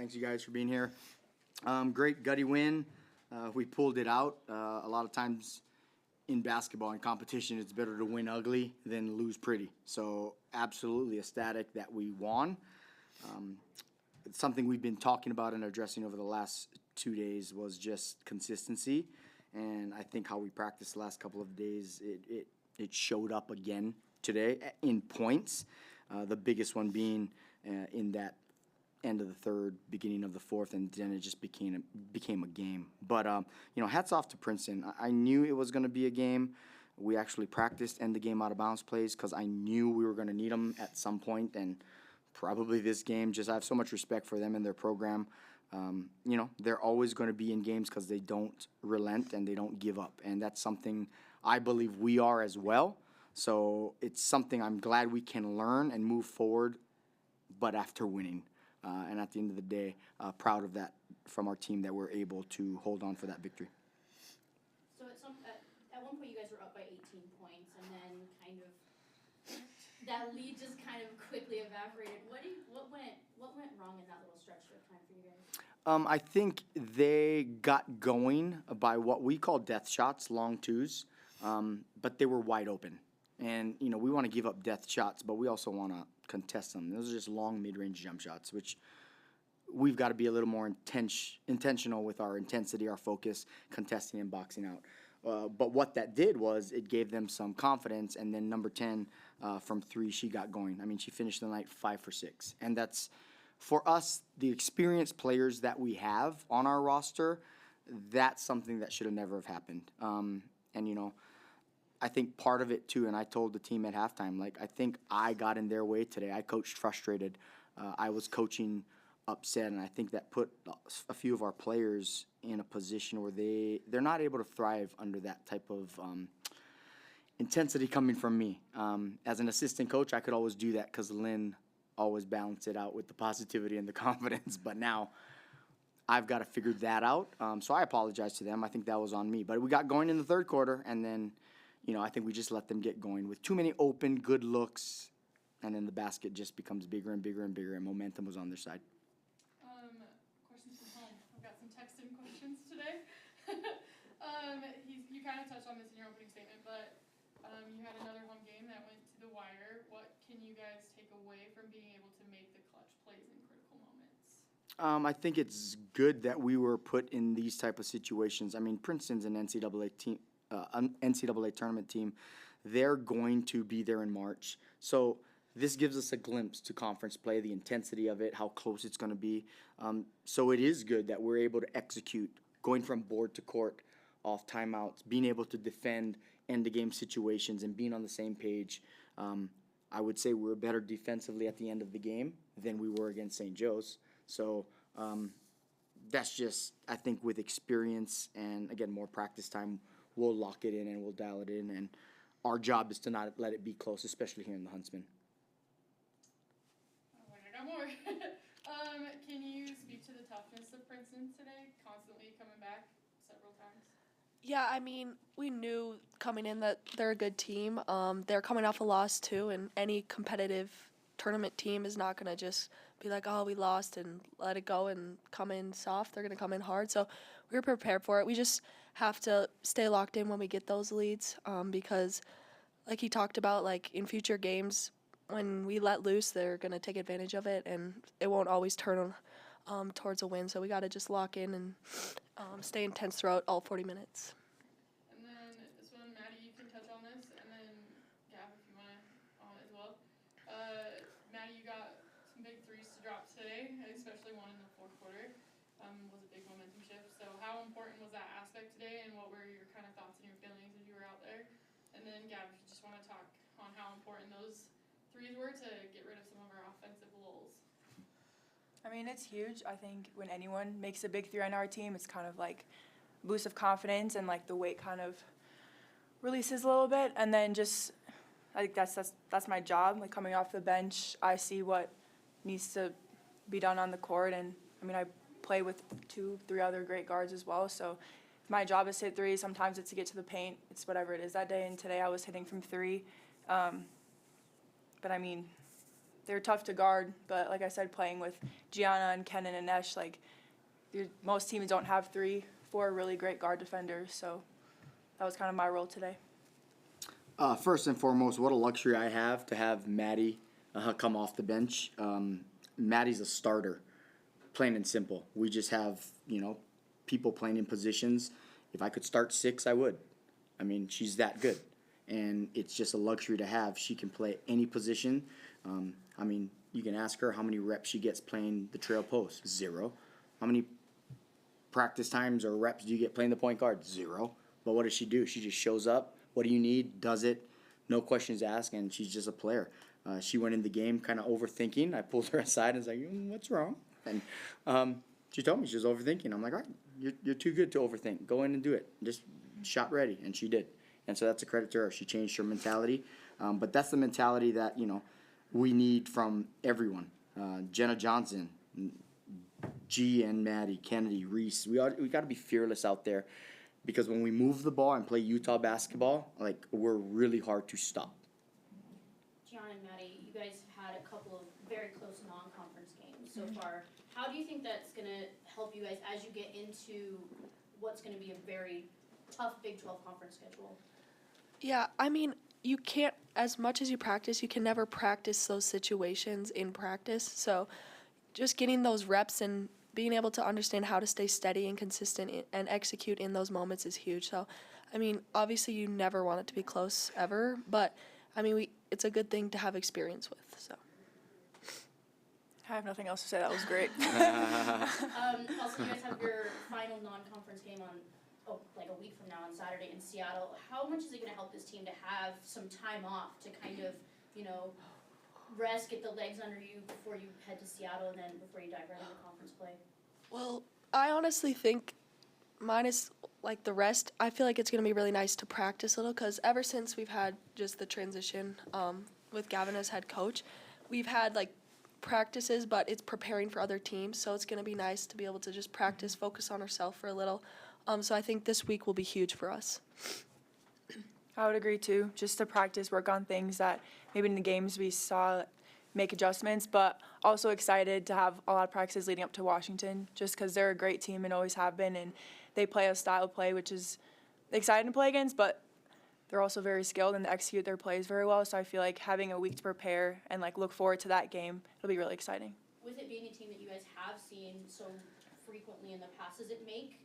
Thanks, you guys, for being here. Great gutty win. We pulled it out. A lot of times in basketball and competition, it's better to win ugly than lose pretty. So absolutely ecstatic that we won. It's something we've been talking about and addressing over the last 2 days was just consistency. And I think how we practiced the last couple of days, it showed up again today in points. The biggest one being in that end of the third, beginning of the fourth, and then it just became a game. But hats off to Princeton. I knew it was going to be a game. We actually practiced end the game out of bounds plays because I knew we were going to need them at some point, and probably this game. Just I have so much respect for them and their program. They're always going to be in games because they don't relent and they don't give up, and that's something I believe we are as well. So it's something I'm glad we can learn and move forward, but after winning. And at the end of the day, proud of that from our team that we're able to hold on for that victory. So at one point you guys were up by 18 points, and then kind of that lead just kind of quickly evaporated. What went wrong in that little stretch of time for you guys? I think they got going by what we call death shots, long twos, but they were wide open. And, we want to give up death shots, but we also want to contest them. Those are just long mid-range jump shots, which we've got to be a little more intentional with our intensity, our focus, contesting and boxing out. But what that did was it gave them some confidence, and then number 10 from three, she got going. I mean, she finished the night 5 for 6. And that's, for us, the experienced players that we have on our roster, that's something that should have never have happened. I think part of it, too, and I told the team at halftime, I think I got in their way today. I coached frustrated. I was coaching upset, and I think that put a few of our players in a position where they're not able to thrive under that type of intensity coming from me. As an assistant coach, I could always do that because Lynn always balanced it out with the positivity and the confidence, but now I've got to figure that out. So I apologize to them. I think that was on me. But we got going in the third quarter, and then I think we just let them get going with too many open, good looks, and then the basket just becomes bigger and bigger and bigger, and momentum was on their side. Questions from home. I've got some text-in questions today. You kind of touched on this in your opening statement, but you had another home game that went to the wire. What can you guys take away from being able to make the clutch plays in critical moments? I think it's good that we were put in these type of situations. I mean, Princeton's an NCAA team. NCAA tournament team, they're going to be there in March. So this gives us a glimpse to conference play, the intensity of it, how close it's going to be. So it is good that we're able to execute, going from board to court, off timeouts, being able to defend end-of-game situations and being on the same page. I would say we're better defensively at the end of the game than we were against St. Joe's. So that's just, I think, with experience and, again, more practice time, we'll lock it in and we'll dial it in, and our job is to not let it be close, especially here in the Huntsman. Oh, I got more. Can you speak to the toughness of Princeton today, constantly coming back several times? Yeah, I mean, we knew coming in that they're a good team. They're coming off a loss, too, and any competitive tournament team is not going to just be like, oh, we lost and let it go and come in soft. They're going to come in hard. So we were prepared for it. We just have to stay locked in when we get those leads because, like he talked about, in future games, when we let loose, they're going to take advantage of it, and it won't always turn towards a win. So we got to just lock in and stay intense throughout all 40 minutes. And then this one, Maddie, you can touch on this, and then Gab, if you want to as well. Maddie, you got some big threes to drop today, especially one in the fourth quarter. Was a big momentum shift. So how important was that aspect today, and what were your kind of thoughts and your feelings as you were out there? And then, Gab, if you just want to talk on how important those threes were to get rid of some of our offensive lulls. I mean, it's huge. I think when anyone makes a big three on our team, it's kind of like a boost of confidence, and the weight kind of releases a little bit. And then just, I think that's my job. Coming off the bench, I see what needs to be done on the court, and I mean, I play with 2-3 other great guards as well, so my job is to hit threes. Sometimes it's to get to the paint. It's whatever it is that day, and today I was hitting from 3. But I mean, they're tough to guard. But like I said, playing with Gianna and Kenan and Nesh, like most teams don't have 3-4 really great guard defenders. So that was kind of my role today. First and foremost, what a luxury I have to have Maddie come off the bench. Maddie's a starter, plain and simple. We just have, people playing in positions. If I could start 6, I would. I mean, she's that good. And it's just a luxury to have. She can play any position. You can ask her how many reps she gets playing the trail post. 0. How many practice times or reps do you get playing the point guard? 0. But what does she do? She just shows up. What do you need? Does it. No questions asked, and she's just a player. She went in the game kind of overthinking. I pulled her aside and was like, what's wrong? And she told me she was overthinking. I'm like, all right, you're too good to overthink. Go in and do it. Just shot ready, and she did. And so that's a credit to her. She changed her mentality. But that's the mentality that, we need from everyone. Jenna Johnson, G and Maddie, Kennedy, Reese. We got to be fearless out there. Because when we move the ball and play Utah basketball, we're really hard to stop. Gianna and Maddie, you guys have had a couple of very close non-conference games so far. How do you think that's going to help you guys as you get into what's going to be a very tough Big 12 conference schedule? Yeah, you can't, as much as you practice, you can never practice those situations in practice. So just getting those reps and being able to understand how to stay steady and consistent and execute in those moments is huge. So, obviously you never want it to be close ever, but, it's a good thing to have experience with, so. I have nothing else to say. That was great. Also, you guys have your final non-conference game on, a week from now on Saturday in Seattle. How much is it going to help this team to have some time off to kind of, rest, get the legs under you before you head to Seattle and then before you dive right into conference play? Well, I honestly think minus the rest, I feel like it's going to be really nice to practice a little because ever since we've had just the transition with Gavin as head coach, we've had practices, but it's preparing for other teams. So it's going to be nice to be able to just practice, focus on ourselves for a little. So I think this week will be huge for us. I would agree too. Just to practice, work on things that maybe in the games we saw, make adjustments, but also excited to have a lot of practices leading up to Washington just because they're a great team and always have been, and they play a style of play which is exciting to play against, but they're also very skilled and they execute their plays very well. So I feel like having a week to prepare and look forward to that game, it'll be really exciting. With it being a team that you guys have seen so frequently in the past, does it make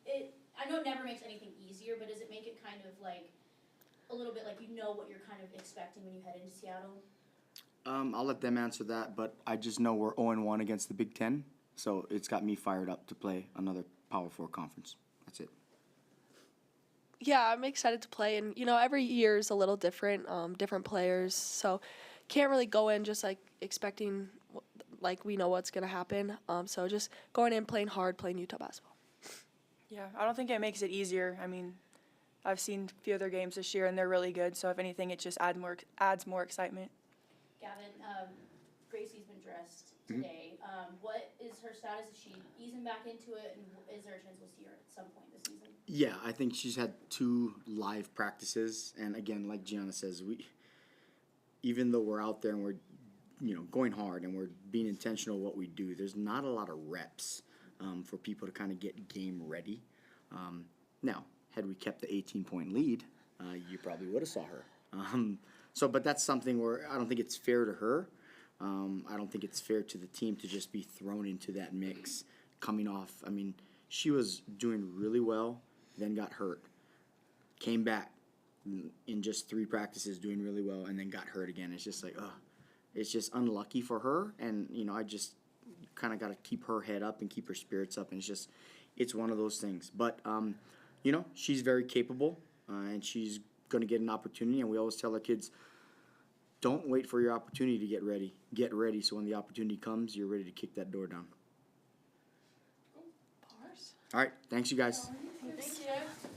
it, I know it never makes anything easier, but does it make it kind of a little bit what you're kind of expecting when you head into Seattle? I'll let them answer that, but I just know we're 0-1 against the Big Ten, so it's got me fired up to play another Power 4 conference. That's it. Yeah, I'm excited to play, and every year is a little different, different players, so can't really go in just expecting we know what's gonna happen. So just going in, playing hard, playing Utah basketball. Yeah, I don't think it makes it easier. I've seen a few of their games this year and they're really good. So if anything, it just adds more excitement. Gavin, Gracie's been dressed today. What is her status? Is she easing back into it, and is there a chance we'll see her at some point this season? Yeah, I think she's had 2 live practices, and again, like Gianna says, even though we're out there and we're going hard and we're being intentional what we do, there's not a lot of reps for people to kind of get game ready. Now, had we kept the 18-point lead, you probably would have saw her. But that's something where I don't think it's fair to her. I don't think it's fair to the team to just be thrown into that mix coming off. She was doing really well, then got hurt, came back in just 3 practices doing really well, and then got hurt again. It's just it's just unlucky for her, and I just kind of got to keep her head up and keep her spirits up, and it's one of those things. But she's very capable, and she's going to get an opportunity, and we always tell our kids, don't wait for your opportunity to get ready. Get ready so when the opportunity comes, you're ready to kick that door down. Bars. All right, thanks you guys. Thank you.